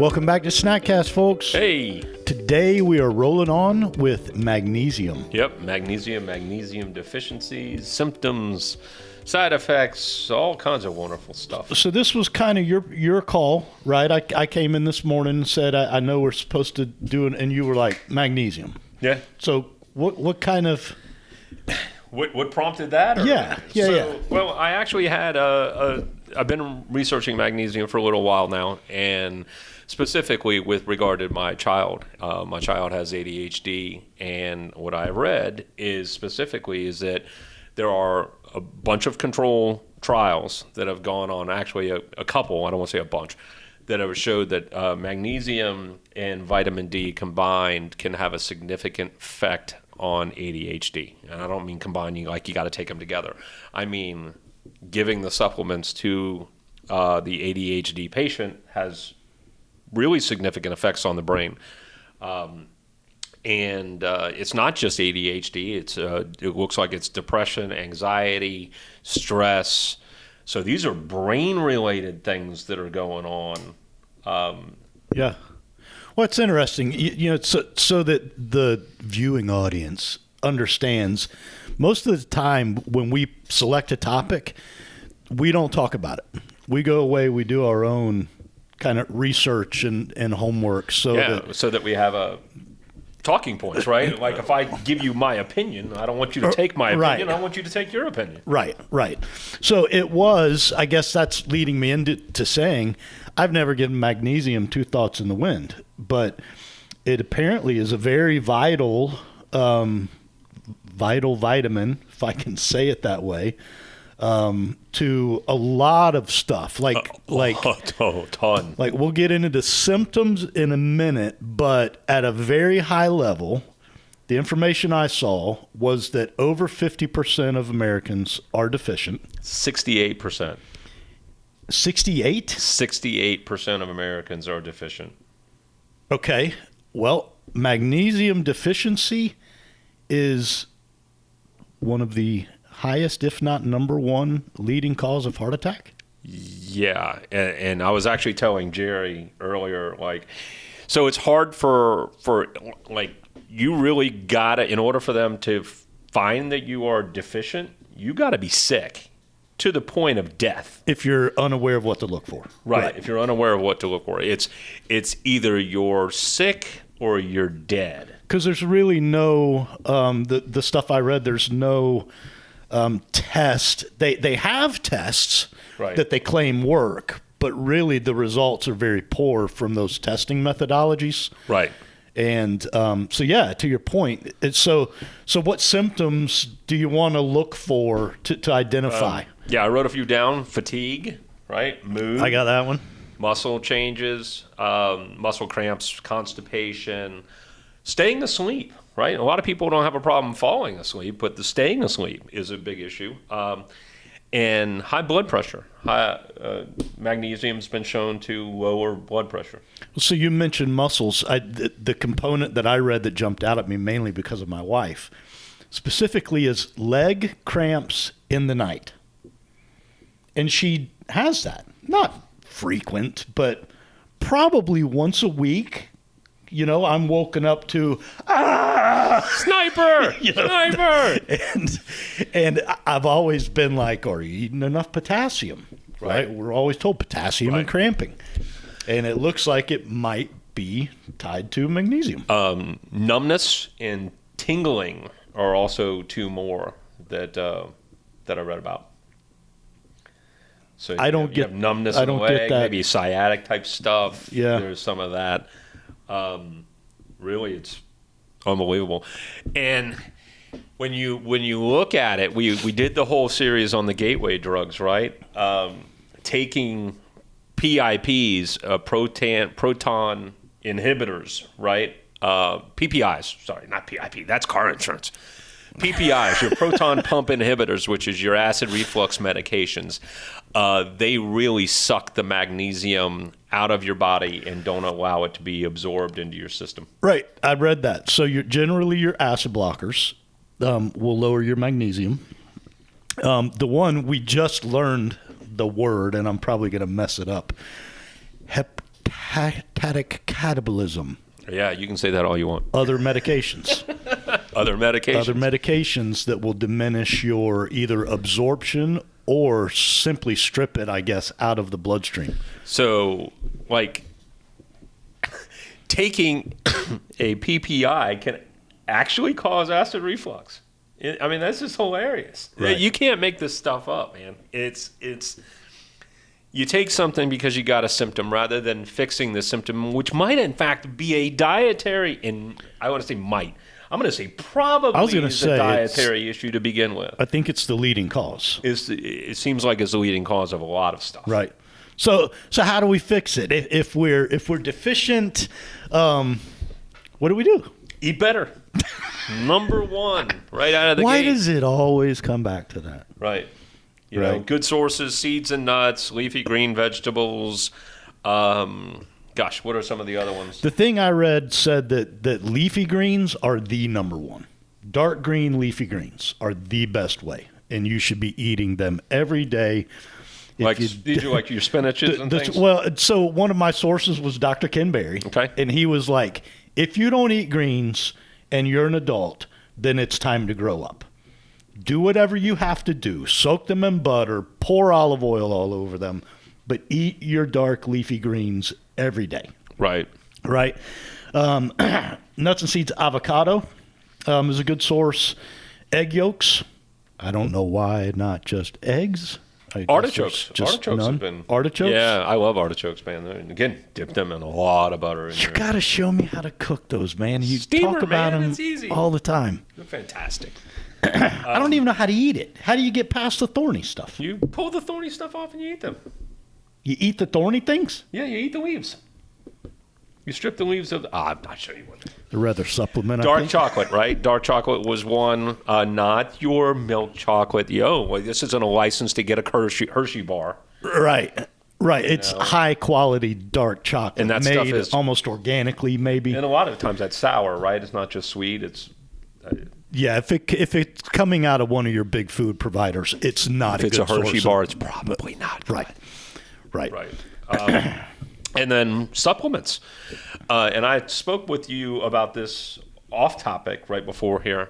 Welcome back to Snackcast, folks. Hey. Today we are rolling on with magnesium. Yep, magnesium deficiencies, symptoms, side effects, all kinds of wonderful stuff. So this was kind of your call, right? I came in this morning and said, I know we're supposed to do it, and you were like, magnesium. Yeah. So what kind of... What prompted that? Or? Yeah. Well, I actually had I've been researching magnesium for a little while now, and specifically with regard to my child. My child has ADHD, and what I read is that there are a bunch of control trials that have gone on, actually a couple, I don't want to say a bunch, that have showed that magnesium and vitamin D combined can have a significant effect on ADHD. And I don't mean combining like you got to take them together. I mean giving the supplements to the ADHD patient has really significant effects on the brain. And it's not just ADHD. It looks like it's depression, anxiety, stress. So these are brain-related things that are going on. Yeah. Well, it's interesting, so that the viewing audience understands. Most of the time when we select a topic, we don't talk about it. We go away, we do our own kind of research and homework. So that we have a talking points, right? Like if I give you my opinion, I don't want you to take my opinion. I want you to take your opinion. Right. So it was, I guess that's leading me into saying, I've never given magnesium two thoughts in the wind, but it apparently is a very vital vitamin, if I can say it that way, to a lot of stuff. Ton. Like we'll get into the symptoms in a minute, but at a very high level, the information I saw was that over 50% of Americans are deficient. 68%. 68? 68% of Americans are deficient. Okay. Well, magnesium deficiency is one of the highest, if not number one, leading cause of heart attack? Yeah. And I was actually telling Jerry earlier, so it's hard for you really gotta, in order for them to find that you are deficient, you gotta be sick to the point of death. If you're unaware of what to look for. Right. If you're unaware of what to look for. It's either you're sick or you're dead. Because there's really no, the stuff I read, there's no test. They have tests that they claim work, but really the results are very poor from those testing methodologies. Right. And to your point, so what symptoms do you want to look for to identify? I wrote a few down. Fatigue, right? Mood. I got that one. Muscle changes, muscle cramps, constipation, staying asleep, right? A lot of people don't have a problem falling asleep, but the staying asleep is a big issue. And high blood pressure. Magnesium's been shown to lower blood pressure. So you mentioned muscles. The component that I read that jumped out at me mainly because of my wife, specifically is leg cramps in the night. And she has that. Not frequent, but probably once a week. I'm woken up to sniper, sniper, and I've always been like, are you eating enough potassium? Right? We're always told potassium and cramping, and it looks like it might be tied to magnesium. Numbness and tingling are also two more that I read about. So I don't get numbness in the leg, maybe sciatic type stuff. Yeah, there's some of that. Really, it's unbelievable. And when you look at it, we did the whole series on the gateway drugs, right? Taking PIPs, proton inhibitors, right? PPIs, sorry, not PIP. That's car insurance. PPIs, your proton pump inhibitors, which is your acid reflux medications, they really suck the magnesium out of your body and don't allow it to be absorbed into your system. Right. I read that. So generally your acid blockers will lower your magnesium. The one we just learned the word, and I'm probably going to mess it up, catabolism. Yeah, you can say that all you want. Other medications. Other medications. Other medications that will diminish your either absorption or simply strip it, I guess, out of the bloodstream. So, like, taking a PPI can actually cause acid reflux. I mean, that's just hilarious. Right. You can't make this stuff up, man. It's you take something because you got a symptom rather than fixing the symptom, which might in fact be a dietary, and I want to say might. I'm going to say probably is a dietary issue to begin with. I think it's the leading cause. It seems like it's the leading cause of a lot of stuff. Right. So how do we fix it? If we're deficient, what do we do? Eat better. Number one, right out of the gate. Why does it always come back to that? Right. You know, good sources, seeds and nuts, leafy green vegetables. Gosh, what are some of the other ones? The thing I read said that leafy greens are the number one. Dark green leafy greens are the best way, and you should be eating them every day. These are like your spinaches and things? Well, so one of my sources was Dr. Ken Berry. Okay. And he was like, if you don't eat greens and you're an adult, then it's time to grow up. Do whatever you have to do. Soak them in butter, pour olive oil all over them, but eat your dark leafy greens every day. Right. Right. Nuts and seeds, avocado is a good source. Egg yolks. I don't know why not just eggs. Artichokes. Artichokes have been. Artichokes? Yeah, I love artichokes, man. And again, dip them in a lot of butter. You got to show me how to cook those, man. You Steamer, talk about man, them it's easy. all the time. They're fantastic. I don't even know how to eat it. How do you get past the thorny stuff? You pull the thorny stuff off and you eat them. You eat the thorny things? Yeah, you eat the leaves. You strip the leaves of the... I'm not sure you would. They're rather supplement, I Dark think. chocolate, right? Dark chocolate was one. Not your milk chocolate. Well, this isn't a license to get a Hershey bar. Right. It's high quality dark chocolate. And that made stuff is... almost organically, maybe. And a lot of times that's sour, right? It's not just sweet. It's... Yeah, if it's coming out of one of your big food providers, it's not a good source. If it's a Hershey bar, it's probably not good. Right. And then supplements. And I spoke with you about this off topic right before here.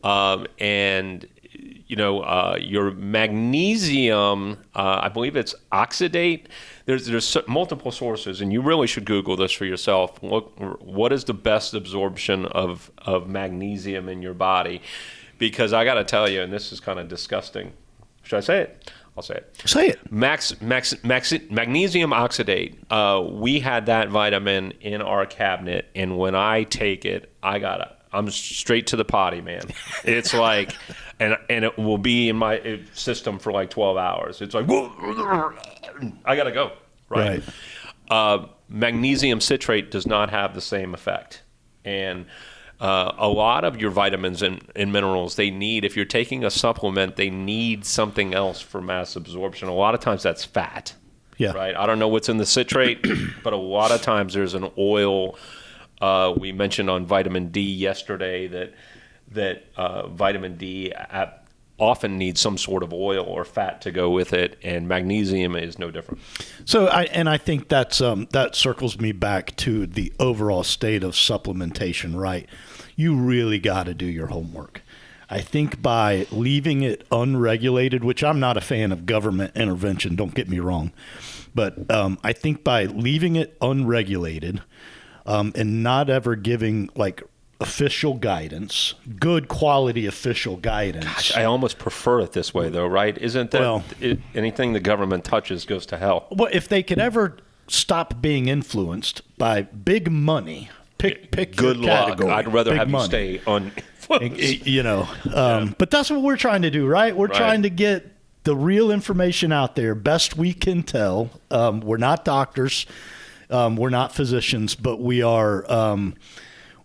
And, you know, your magnesium, I believe it's oxidate. There's multiple sources, and you really should Google this for yourself. Look, what is the best absorption of magnesium in your body? Because I got to tell you, and this is kind of disgusting. Should I say it? I'll say it. Say it. Magnesium oxidate. We had that vitamin in our cabinet, and when I take it, I'm straight to the potty, man. It's like, and it will be in my system for like 12 hours. It's like, I gotta go. Right. Magnesium citrate does not have the same effect, and a lot of your vitamins and minerals, they need, if you're taking a supplement, they need something else for mass absorption. A lot of times that's fat. Yeah. Right. I don't know what's in the citrate, but a lot of times there's an oil. We mentioned on vitamin D yesterday that vitamin D often needs some sort of oil or fat to go with it, and magnesium is no different. So I think that circles me back to the overall state of supplementation, right? You really got to do your homework. I think by leaving it unregulated, which I'm not a fan of government intervention, don't get me wrong, but I think by leaving it unregulated and not ever giving like official guidance, good quality official guidance. Gosh, I almost prefer it this way, though, right? Isn't that anything the government touches goes to hell? Well, if they could ever stop being influenced by big money, pick good your luck. category. I'd rather have money. you stay uninfluenced. You know, but that's what we're trying to do, right? We're trying to get the real information out there, best we can tell. We're not doctors, we're not physicians, but we are.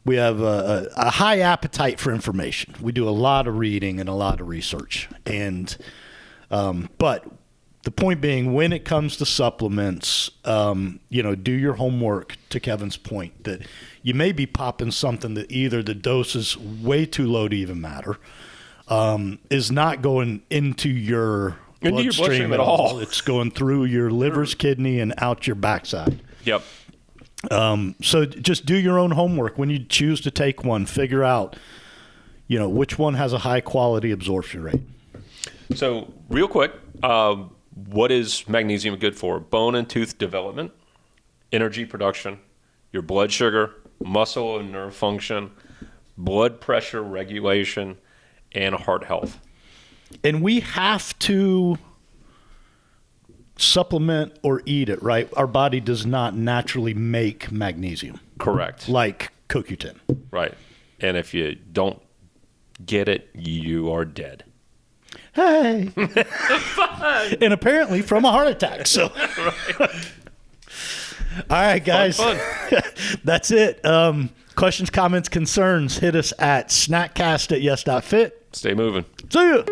We have a high appetite for information. We do a lot of reading and a lot of research. And but the point being, when it comes to supplements, you know, do your homework, to Kevin's point, that you may be popping something that either the dose is way too low to even matter, is not going into your bloodstream at all. It's going through your liver's kidney and out your backside. Yep. So just do your own homework when you choose to take one. Figure out, which one has a high quality absorption rate. So real quick, what is magnesium good for? Bone and tooth development, energy production, your blood sugar, muscle and nerve function, blood pressure regulation, and heart health. And we have to supplement or eat it, right? Our body does not naturally make magnesium. Correct. Like CoQ10. Right. And if you don't get it, you are dead. Hey. And apparently from a heart attack. So, Right. All right, guys. Fun. That's it. Questions, comments, concerns, hit us at snackcast@yes.fit. Stay moving. See ya.